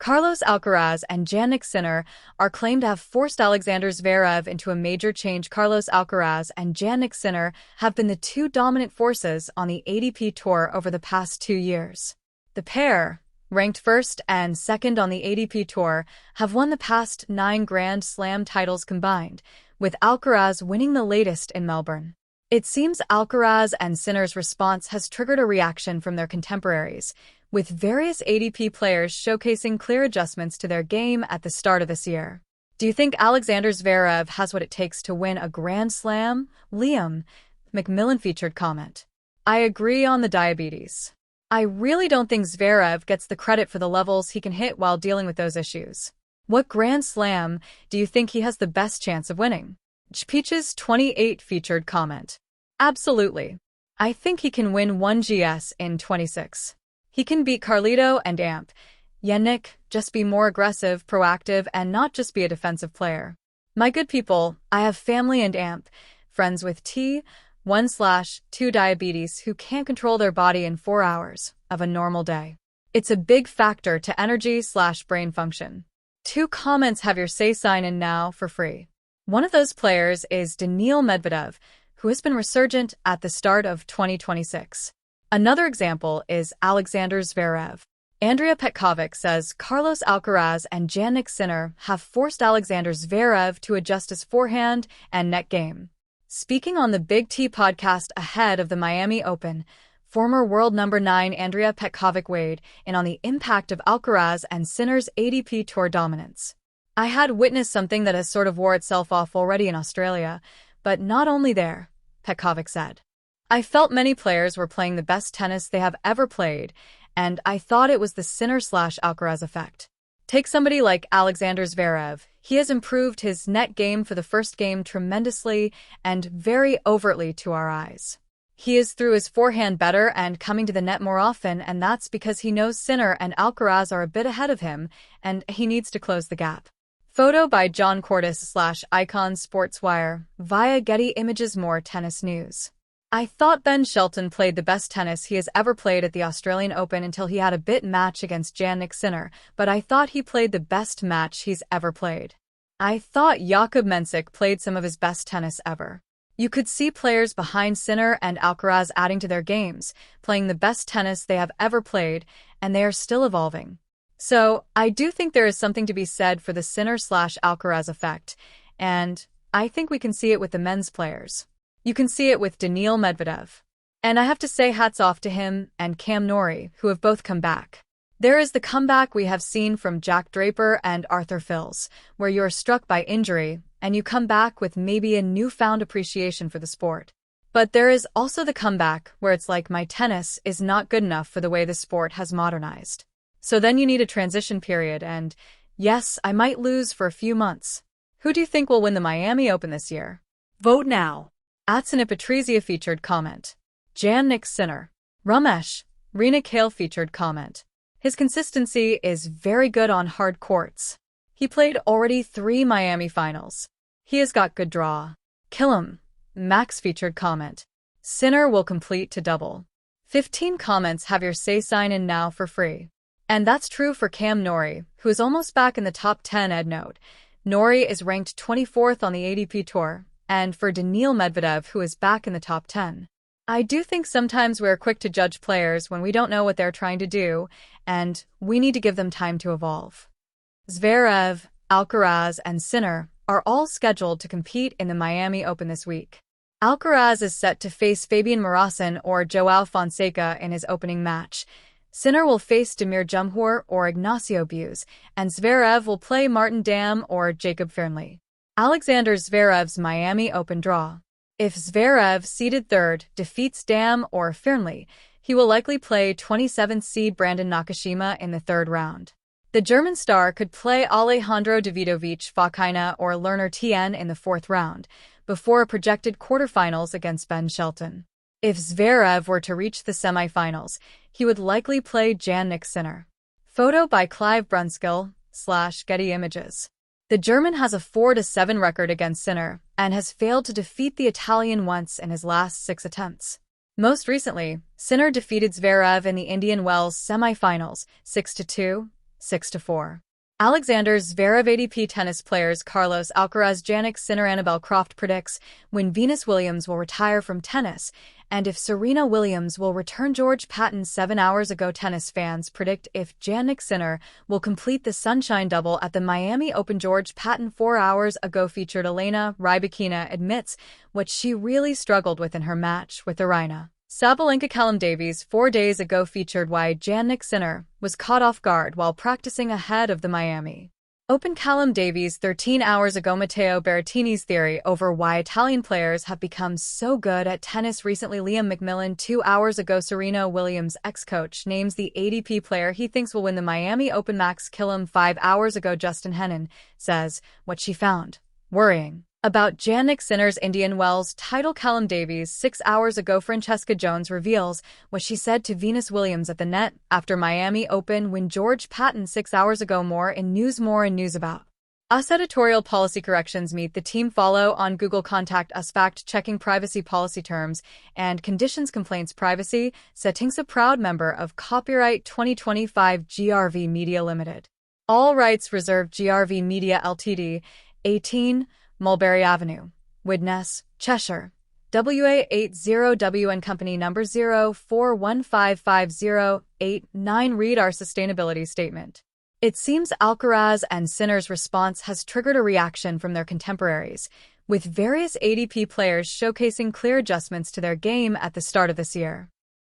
Carlos Alcaraz and Jannik Sinner are claimed to have forced Alexander Zverev into a major change. Carlos Alcaraz and Jannik Sinner have been the two dominant forces on the ATP Tour over the past 2 years. The pair, ranked first and second on the ATP Tour, have won the past 9 Grand Slam titles combined, with Alcaraz winning the latest in Melbourne. It seems Alcaraz and Sinner's response has triggered a reaction from their contemporaries, with various ATP players showcasing clear adjustments to their game at the start of this year. Do you think Alexander Zverev has what it takes to win a Grand Slam? Liam McMillan featured comment. I agree on the diabetes. I really don't think Zverev gets the credit for the levels he can hit while dealing with those issues. What Grand Slam do you think he has the best chance of winning? Peaches 28 featured comment. Absolutely. I think he can win one GS in 26. He can beat Carlito and Amp. Jannik, just be more aggressive, proactive, and not just be a defensive player. My good people, I have family and Amp, friends with T1/2 diabetes who can't control their body in 4 hours of a normal day. It's a big factor to energy/brain function. 2 comments have your say sign in now for free. One of those players is Daniil Medvedev, who has been resurgent at the start of 2026. Another example is Alexander Zverev. Andrea Petkovic says Carlos Alcaraz and Jannik Sinner have forced Alexander Zverev to adjust his forehand and net game. Speaking on the Big T podcast ahead of the Miami Open, former world number 9 Andrea Petkovic weighed in on the impact of Alcaraz and Sinner's ATP Tour dominance. I had witnessed something that has sort of wore itself off already in Australia, but not only there, Petkovic said. I felt many players were playing the best tennis they have ever played, and I thought it was the Sinner/Alcaraz effect. Take somebody like Alexander Zverev. He has improved his net game for the first game tremendously and very overtly to our eyes. He is through his forehand better and coming to the net more often, and that's because he knows Sinner and Alcaraz are a bit ahead of him, and he needs to close the gap. Photo by John Cordes/Icon Sportswire via Getty Images. More tennis news. I thought Ben Shelton played the best tennis he has ever played at the Australian Open until he had a bit match against Jannik Sinner, but I thought he played the best match he's ever played. I thought Jakub Mensik played some of his best tennis ever. You could see players behind Sinner and Alcaraz adding to their games, playing the best tennis they have ever played, and they are still evolving. So, I do think there is something to be said for the Sinner/Alcaraz effect, and I think we can see it with the men's players. You can see it with Daniil Medvedev. And I have to say hats off to him and Cam Norrie, who have both come back. There is the comeback we have seen from Jack Draper and Arthur Fils, where you are struck by injury, and you come back with maybe a newfound appreciation for the sport. But there is also the comeback where it's like my tennis is not good enough for the way the sport has modernized. So then you need a transition period, and yes, I might lose for a few months. Who do you think will win the Miami Open this year? Vote now. Atsana Patrizia featured comment. Jannik Sinner. Ramesh Rina Kale featured comment. His consistency is very good on hard courts. He played already 3 Miami finals. He has got good draw. Killam Max featured comment. Sinner will complete to double. 15 comments have your say sign in now for free. And that's true for Cam Norrie, who is almost back in the top 10. Ed note. Norrie is ranked 24th on the ATP Tour, and for Daniil Medvedev, who is back in the top 10. I do think sometimes we're quick to judge players when we don't know what they're trying to do, and we need to give them time to evolve. Zverev, Alcaraz, and Sinner are all scheduled to compete in the Miami Open this week. Alcaraz is set to face Fabian Morasin or Joao Fonseca in his opening match. Sinner will face Damir Jumhur or Ignacio Buse, and Zverev will play Martin Dam or Jacob Fernley. Alexander Zverev's Miami Open draw. If Zverev, seeded 3rd, defeats Dam or Fernley, he will likely play 27th seed Brandon Nakashima in the 3rd round. The German star could play Alejandro Davidovich Fokina or Lerner Tien in the 4th round, before a projected quarterfinals against Ben Shelton. If Zverev were to reach the semifinals, he would likely play Jannik Sinner. Photo by Clive Brunskill/Getty Images. The German has a 4-7 record against Sinner and has failed to defeat the Italian once in his last 6 attempts. Most recently, Sinner defeated Zverev in the Indian Wells semi-finals 6-2, 6-4. Alexander Zverev ATP tennis players Carlos Alcaraz Jannik Sinner Annabelle Croft predicts when Venus Williams will retire from tennis, and if Serena Williams will return. George Patton 7 hours ago. Tennis fans predict if Jannik Sinner will complete the Sunshine Double at the Miami Open. George Patton 4 hours ago featured Elena Rybakina admits what she really struggled with in her match with Aryna Sabalenka. Callum Davies 4 days ago featured why Jannik Sinner was caught off guard while practicing ahead of the Miami Open. Callum Davies 13 hours ago. Matteo Berrettini's theory over why Italian players have become so good at tennis recently. Liam McMillan 2 hours ago. Serena Williams' ex-coach names the ATP player he thinks will win the Miami Open. Max Killam 5 hours ago. Justin Hennon says what she found worrying about Jannik Sinner's Indian Wells title. Callum Davies 6 hours ago. Francesca Jones reveals what she said to Venus Williams at the net after Miami Open win. George Patton 6 hours ago. More in news about us. Editorial policy corrections. Meet the team. Follow on Google. Contact us. Fact-checking privacy policy terms and conditions. Complaints privacy settings. A proud member of Copyright 2025 GRV Media Limited. All rights reserved. GRV Media Ltd. 18 Mulberry Avenue, Widnes, Cheshire, WA80WN Company number 04155089. Read our sustainability statement. It seems Alcaraz and Sinner's response has triggered a reaction from their contemporaries, with various ATP players showcasing clear adjustments to their game at the start of this year.